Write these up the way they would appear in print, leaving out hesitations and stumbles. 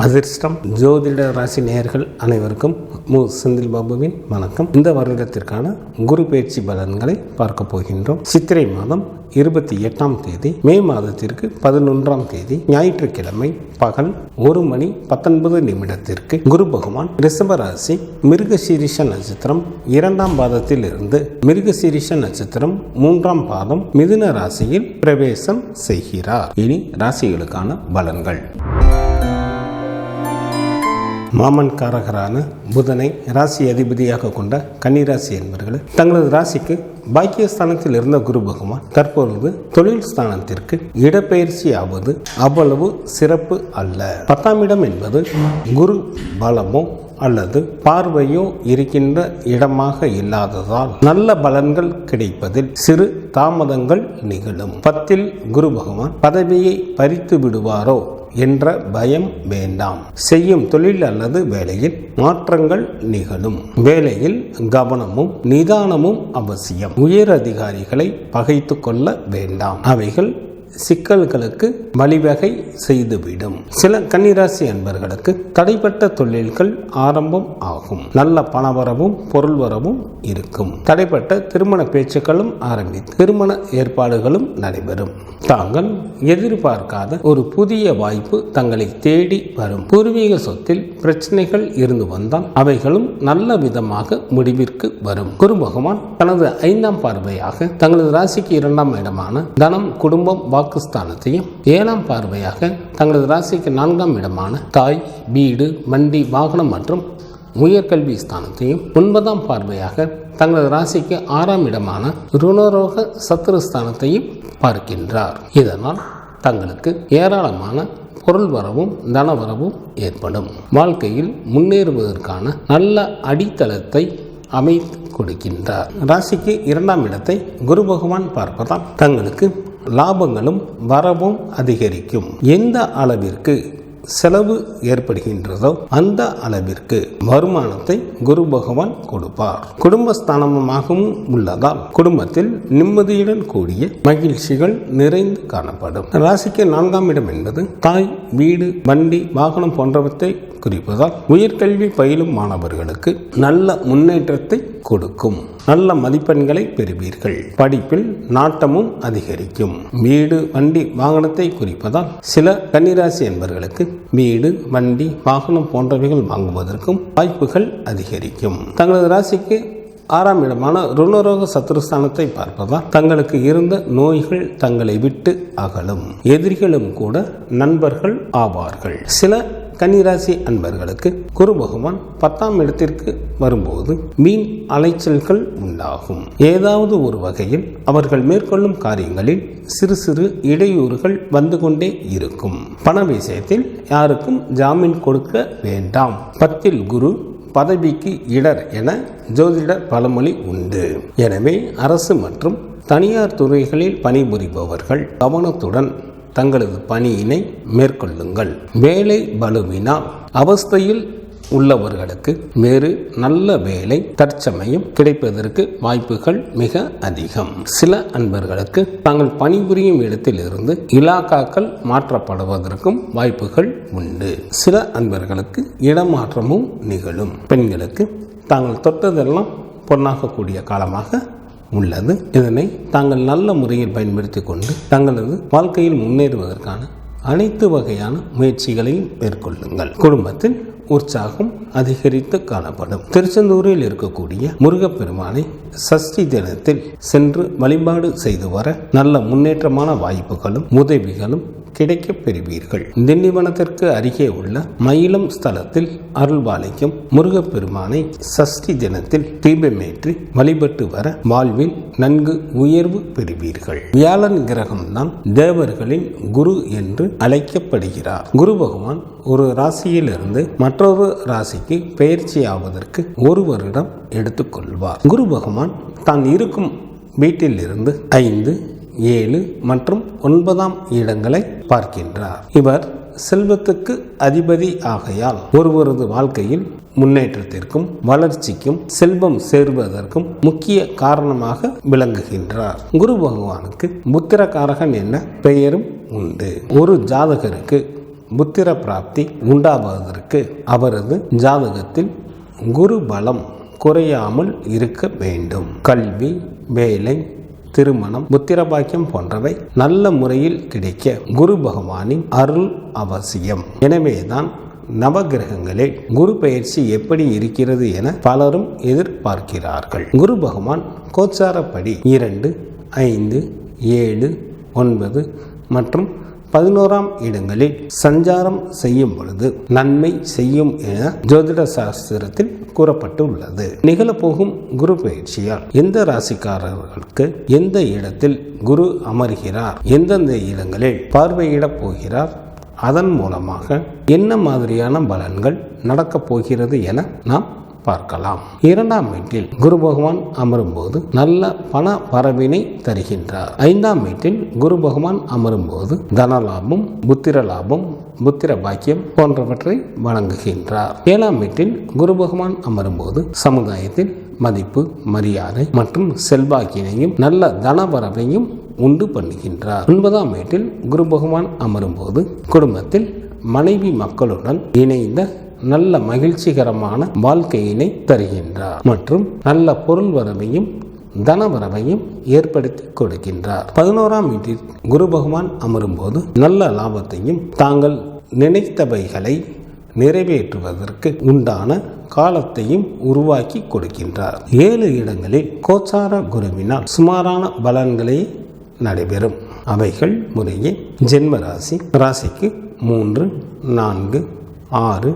அதிர்ஷ்டம் ஜோதிட ராசி நேயர்கள் அனைவருக்கும் செந்தில் பாபுவின் வணக்கம். இந்த வருடத்திற்கான குரு பயிற்சி பலன்களை பார்க்க போகின்றோம். சித்திரை மாதம் 28ஆம் தேதி, மே மாதத்திற்கு 11ஆம் தேதி ஞாயிற்றுக்கிழமை பகல் 1:19 குரு பகவான் ரிஷப ராசி மிருகசீரிஷ நட்சத்திரம் 2ஆம் பாதத்தில் இருந்து மிருகசீரிஷ நட்சத்திரம் 3ஆம் பாதம் மிதுன ராசியில் பிரவேசம் செய்கிறார். இனி ராசிகளுக்கான பலன்கள். மாமன் காரகரான புதனை ராசி அதிபதியாக கொண்ட கன்னிராசி என்பவர்கள் தங்களது ராசிக்கு பாக்கியஸ்தானத்தில் இருந்த குரு பகவான் தற்பொழுது தொழில் ஸ்தானத்திற்கு இடப்பெயர்ச்சி ஆவது அவ்வளவு சிறப்பு அல்ல. 10ஆம் இடம் என்பது குரு பலமோ அல்லது பார்வையோ இருக்கின்ற இடமாக இல்லாததால் நல்ல பலன்கள் கிடைப்பதில் சிறு தாமதங்கள் நிகழும். 10இல் குரு பகவான் பதவியை பறித்து விடுவாரோ என்ற பயம் வேண்டாம். செய்யும் தொழில் அல்லது வேலையில் மாற்றங்கள் நிகழும். வேலையில் கவனமும் நிதானமும் அவசியம். உயர் அதிகாரிகளை பகைத்து கொள்ள வேண்டாம். அவைகள் சிக்கல்களுக்கு வழிவகை செய்துவிடும். சில கன்னிராசி அன்பர்களுக்கு தடைப்பட்ட தொழில்கள் ஆரம்பம் ஆகும். நல்ல பணவரவும் பொருள் வரவும் இருக்கும். தடைப்பட்ட திருமண பேச்சுக்களும் ஆரம்பித்து திருமண ஏற்பாடுகளும் நடைபெறும். தாங்கள் எதிர்பார்க்காத ஒரு புதிய வாய்ப்பு தங்களை தேடி வரும். பூர்வீக சொத்தில் பிரச்சனைகள் இருந்து வந்தால் அவைகளும் நல்ல விதமாக முடிவிற்கு வரும். குரு பகவான் தனது 5ஆம் பார்வையாக தங்களது ராசிக்கு 2ஆம் இடமான தனம் குடும்பம் வாக்குஸ்தானத்தையும் 7ஆம் பார்வையாக தங்களது ராசிக்கு 4ஆம் இடமான தாய் வீடு வண்டி வாகனம் மற்றும் உயர்கல்வி ஸ்தானத்தையும் 9ஆம் பார்வையாக தங்களது ராசிக்கு 6ஆம் இடமான ருணரோக சத்துருஸ்தானத்தையும் பார்க்கின்றார். இதனால் தங்களுக்கு ஏராளமான பொருள் வரவும் தனவரவும் ஏற்படும். வாழ்க்கையில் முன்னேறுவதற்கான நல்ல அடித்தளத்தை அமைத்து கொடுக்கின்றார். ராசிக்கு 2ஆம் இடத்தை குரு பகவான் பார்ப்பதால் தங்களுக்கு லாபங்களும் வரவும் அதிகரிக்கும். எந்த அளவிற்கு செலவு ஏற்படுகின்றதோ அந்த அளவிற்கு வருமானத்தை குரு பகவான் கொடுப்பார். குடும்பஸ்தானமாகவும் உள்ளதால் குடும்பத்தில் நிம்மதியுடன் கூடிய மகிழ்ச்சிகள் நிறைந்து காணப்படும். ராசிக்கு 4ஆம் இடம் என்பது தாய் வீடு வண்டி வாகனம் போன்றவற்றை குறிப்பதால் உயர்கல்வி பயிலும் மாணவர்களுக்கு நல்ல முன்னேற்றத்தை கொடுக்கும். நல்ல மதிப்பெண்களை பெறுவீர்கள். படிப்பில் நாட்டமும் அதிகரிக்கும். வீடு வண்டி வாகனத்தை குறிப்பதால் சில கன்னிராசி என்பவர்களுக்கு வீடு வண்டி வாகனம் போன்றவைகள் வாங்குவதற்கும் வாய்ப்புகள் அதிகரிக்கும். தங்களது ராசிக்கு 6ஆம் இடமான ருணரோக சத்துருஸ்தானத்தை பார்ப்பதால் தங்களுக்கு இருந்த நோய்கள் தங்களை விட்டு அகலும். எதிரிகளும் கூட நண்பர்கள் ஆவார்கள். சில கன்னிராசி அன்பர்களுக்கு குரு பகவான் 10ஆம் இடத்திற்கு வரும்போது மீன் அலைச்சல்கள் உண்டாகும். ஏதாவது ஒரு வகையில் அவர்கள் மேற்கொள்ளும் காரியங்களில் சிறு சிறு இடையூறுகள் வந்து கொண்டே இருக்கும். பண விஷயத்தில் யாருக்கும் ஜாமீன் கொடுக்க வேண்டாம். 10இல் குரு பதவிக்கு இடர் என ஜோதிட பழமொழி உண்டு. எனவே அரசு மற்றும் தனியார் துறைகளில் பணிபுரிபவர்கள் கவனத்துடன் தங்களது பணியினை மேற்கொள்ளுங்கள். வேலை பளுவினால் அவஸ்தையில் உள்ளவர்களுக்கு வேறு நல்ல வேலை தற்சமயம் கிடைப்பதற்கு வாய்ப்புகள் மிக அதிகம். சில அன்பர்களுக்கு தாங்கள் பணிபுரியும் இடத்திலிருந்து இலாக்காக்கள் மாற்றப்படுவதற்கும் வாய்ப்புகள் உண்டு. சில அன்பர்களுக்கு இடமாற்றமும் நிகழும். பெண்களுக்கு தாங்கள் தொட்டதெல்லாம் பொன்னாகக்கூடிய காலமாக உள்ளது. இதனை தாங்கள் நல்ல முறையில் பயன்படுத்தி கொண்டு தங்களது வாழ்க்கையில் முன்னேறுவதற்கான அனைத்து வகையான முயற்சிகளையும் மேற்கொள்ளுங்கள். குடும்பத்தில் உற்சாகம் அதிகரித்து காணப்படும். திருச்செந்தூரில் இருக்கக்கூடிய முருகப்பெருமானை சஷ்டி தினத்தில் சென்று வழிபாடு செய்து வர நல்ல முன்னேற்றமான வாய்ப்புகளும் உதவிகளும் கிடைக்க பெறுவீர்கள். திண்டிவனத்திற்கு அருகே உள்ள மயிலம் ஸ்தலத்தில் அருள்பாலிக்கும் முருகப்பெருமானை சஷ்டி தினத்தில் தீபமேற்றி வழிபட்டு வர வாழ்வில் நன்கு உயர்வு பெறுவீர்கள். வியாழன் கிரகம்தான் தேவர்களின் குரு என்று அழைக்கப்படுகிறார். குரு பகவான் ஒரு ராசியிலிருந்து மற்றொரு ராசிக்கு பெயர்ச்சியாவதற்கு 1 வருடம் எடுத்துக்கொள்வார். குரு பகவான் தான் இருக்கும் வீட்டில் இருந்து 5, 7 மற்றும் 9ஆம் இடங்களை பார்க்கின்றார். இவர் செல்வத்துக்கு அதிபதி ஆகையால் ஒருவரது வாழ்க்கையில் முன்னேற்றத்திற்கும் வளர்ச்சிக்கும் செல்வம் சேர்வதற்கும் முக்கிய காரணமாக விளங்குகின்றார். குரு பகவானுக்கு புத்திரகாரகன் என்ற பெயரும் உண்டு. ஒரு ஜாதகருக்கு புத்திர பிராப்தி உண்டாவதற்கு அவரது ஜாதகத்தில் குரு பலம் குறையாமல் இருக்க வேண்டும். கல்வி, வேலை, திருமணம், புத்திர பாக்கியம் போன்றவை நல்ல முறையில் கிடைக்க குரு பகவானின் அருள் அவசியம். எனவேதான் நவகிரகங்களில் குரு பெயர்ச்சி எப்படி இருக்கிறது என பலரும் எதிர்பார்க்கிறார்கள். குரு பகவான் கோச்சாரப்படி 2, 5, 7, 9 மற்றும் 11ஆம் இடங்களில் சஞ்சாரம் செய்யும் பொழுது நன்மை செய்யும் என ஜோதிட சாஸ்திரத்தில் கூறப்பட்டு உள்ளது. நிகழப்போகும் குரு பயிற்சியால் எந்த ராசிக்காரர்களுக்கு எந்த இடத்தில் குரு அமர்கிறார், எந்தெந்த இடங்களில் பார்வையிடப் போகிறார், அதன் மூலமாக என்ன மாதிரியான பலன்கள் நடக்கப் போகிறது என நாம் பார்க்கலாம். 2ஆம் வீட்டில் குரு பகவான் அமரும் போது நல்ல பண வரவினை தருகின்றார். 5ஆம் வீட்டில் குரு பகவான் அமரும் போது தனலாபம், புத்திர லாபம், புத்திர பாக்கியம் போன்றவற்றை வழங்குகின்றார். 7ஆம் வீட்டில் குரு பகவான் அமரும் போது சமுதாயத்தில் மதிப்பு, மரியாதை மற்றும் செல்வாக்கினையும் நல்ல தனவரவையும் உண்டு பண்ணுகின்றார். 9ஆம் வீட்டில் குரு பகவான் அமரும் போது குடும்பத்தில் மனைவி மக்களுடன் இணைந்த நல்ல மகிழ்ச்சிகரமான வாழ்க்கையினை தருகின்றார் மற்றும் நல்ல பொருள் வரவையும் தனவரவையும் ஏற்படுத்தி கொடுக்கின்றார். 11ஆம் வீட்டில் குரு பகவான் அமரும் போது நல்ல லாபத்தையும் தாங்கள் நினைத்தவைகளை நிறைவேற்றுவதற்கு உண்டான காலத்தையும் உருவாக்கி கொடுக்கின்றார். 7 இடங்களில் கோச்சார குருவினால் சுமாரான பலன்களே நடைபெறும். அவைகள் முறையே ஜென்ம ராசி, ராசிக்கு 3, 4, 6,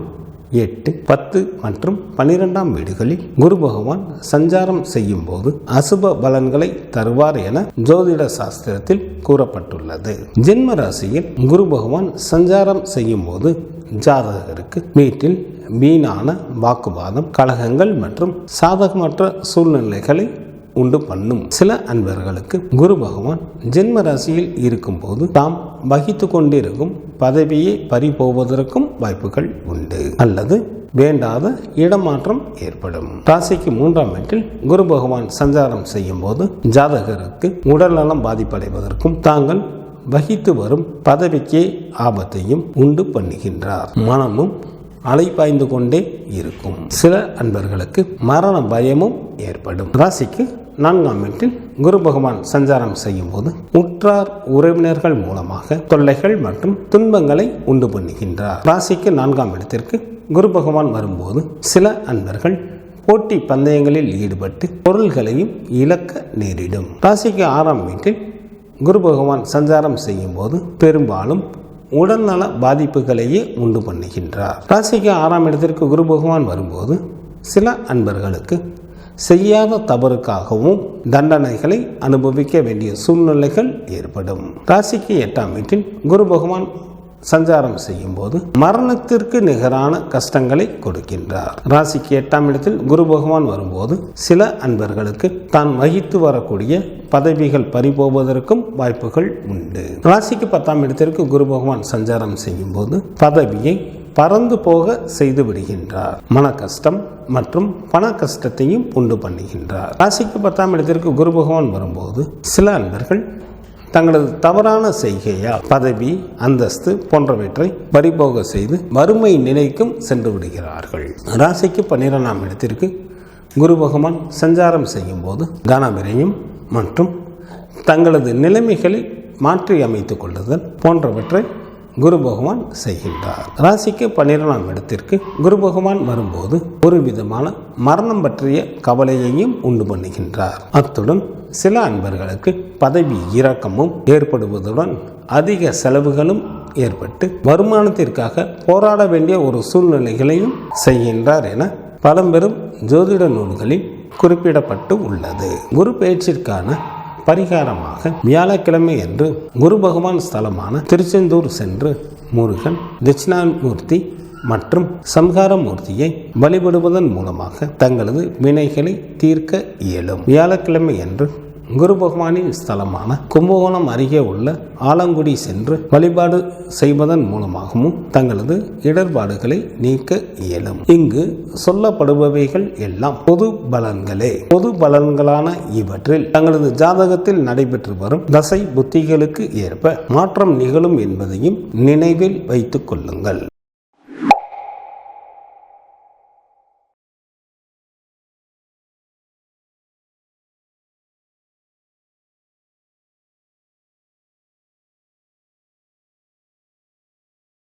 8, 10 மற்றும் 12ஆம் வீடுகளில் குரு பகவான் சஞ்சாரம் செய்யும் போது அசுப பலன்களை தருவார் என ஜோதிட சாஸ்திரத்தில் கூறப்பட்டுள்ளது. ஜென்ம ராசியில் குரு பகவான் சஞ்சாரம் செய்யும் போது ஜாதகருக்கு வீட்டில் வீணான வாக்குவாதம், கலகங்கள் மற்றும் சாதகமற்ற சூழ்நிலைகளை உண்டு பண்ணும். சில அன்பர்களுக்கு குரு பகவான் ஜென்ம ராசியில் இருக்கும் போது தாம் வகித்து கொண்டிருக்கும் பதவியை பறிபோவதற்கும் வாய்ப்புகள் உண்டு அல்லது வேண்டாத இடமாற்றம் ஏற்படும். ராசிக்கு 3ஆம் வீட்டில் குரு பகவான் சஞ்சாரம் செய்யும் போது ஜாதகருக்கு உடல்நலம் பாதிப்படைவதற்கும் தாங்கள் வகித்து வரும் பதவிக்கே ஆபத்தையும் உண்டு பண்ணுகின்றார். மனமும் அலைப்பாய்ந்து கொண்டே இருக்கும். சில அன்பர்களுக்கு மரண பயமும் ஏற்படும். ராசிக்கு 4ஆம் வீட்டில் குரு பகவான் சஞ்சாரம் செய்யும் போது உற்றார் உறவினர்கள் மூலமாக தொல்லைகள் மற்றும் துன்பங்களை உண்டு பண்ணுகின்றார். ராசிக்கு 4ஆம் இடத்திற்கு குரு பகவான் வரும்போது சில அன்பர்கள் போட்டி பந்தயங்களில் ஈடுபட்டு பொருள்களையும் இழக்க நேரிடும். ராசிக்கு 6ஆம் வீட்டில் குரு பகவான் சஞ்சாரம் செய்யும் போது பெரும்பாலும் உடல்நல பாதிப்புகளையே உண்டு பண்ணுகின்றார். ராசிக்கு 6ஆம் இடத்திற்கு குரு பகவான் வரும்போது சில அன்பர்களுக்கு செய்யாத தவறுக்காகவும் தண்டனைகளை அனுபவிக்க வேண்டிய சூழ்நிலைகள் ஏற்படும். ராசிக்கு 8ஆம் வீட்டில் குரு பகவான் சஞ்சாரம் செய்யும் போது மரணத்திற்கு நிகரான கஷ்டங்களை கொடுக்கின்றார். ராசிக்கு 8ஆம் இடத்தில் குரு பகவான் வரும்போது சில அன்பர்களுக்கு தான் வகித்து வரக்கூடிய பதவிகள் பறிபோவதற்கும் வாய்ப்புகள் உண்டு. ராசிக்கு 10ஆம் இடத்திற்கு குரு பகவான் சஞ்சாரம் செய்யும் போது பதவியை பறந்து போக செய்து விடுகின்றார். மன கஷ்டம் மற்றும் பண கஷ்டத்தையும் உண்டு பண்ணுகின்றார். ராசிக்கு 10ஆம் இடத்திற்கு குரு பகவான் வரும்போது சில அன்பர்கள் தங்களது தவறான செய்கையால் பதவி, அந்தஸ்து போன்றவற்றை பறிபோக செய்து வறுமை நிலைக்கும் சென்று விடுகிறார்கள். ராசிக்கு 12ஆம் இடத்திற்கு குரு பகவான் சஞ்சாரம் செய்யும் போது தனவிரயம் மற்றும் தங்களது நிலைமைகளை மாற்றி அமைத்துக் கொள்ளுதல் போன்றவற்றை குரு பகவான் செய்கின்றார். ராசிக்கு 12ஆம் இடத்திற்கு குரு பகவான் வரும்போது ஒரு விதமான மரணம் பற்றிய கவலையையும் உண்டு பண்ணுகின்றார். அத்துடன் சில அன்பர்களுக்கு பதவி இறக்கமும் ஏற்படுவதுடன் அதிக செலவுகளும் ஏற்பட்டு வருமானத்திற்காக போராட வேண்டிய ஒரு சூழ்நிலைகளையும் செய்கின்றார் என பழம்பெரும் ஜோதிட நூல்களில் குறிப்பிடப்பட்டு உள்ளது. குரு பெயர்ச்சிற்கான பரிகாரமாக வியாழக்கிழமை என்று குரு பகவான் ஸ்தலமான திருச்செந்தூர் சென்று முருகன், தட்சிணாமூர்த்தி மற்றும் சம்ஹாரமூர்த்தியை வழிபடுவதன் மூலமாக தங்களது வினைகளை தீர்க்க இயலும். வியாழக்கிழமை என்று குரு பகவானின் ஸ்தலமான கும்பகோணம் அருகே உள்ள ஆலங்குடி சென்று வழிபாடு செய்வதன் மூலமாகவும் தங்களது இடர்பாடுகளை நீக்க இயலும். இங்கு சொல்லப்படுபவைகள் எல்லாம் பொது பலன்களே. பொது பலன்களான இவற்றில் தங்களது ஜாதகத்தில் நடைபெற்று வரும் தசை புத்திகளுக்கு ஏற்ப மாற்றம் நிகழும் என்பதையும் நினைவில் வைத்துக் கொள்ளுங்கள்.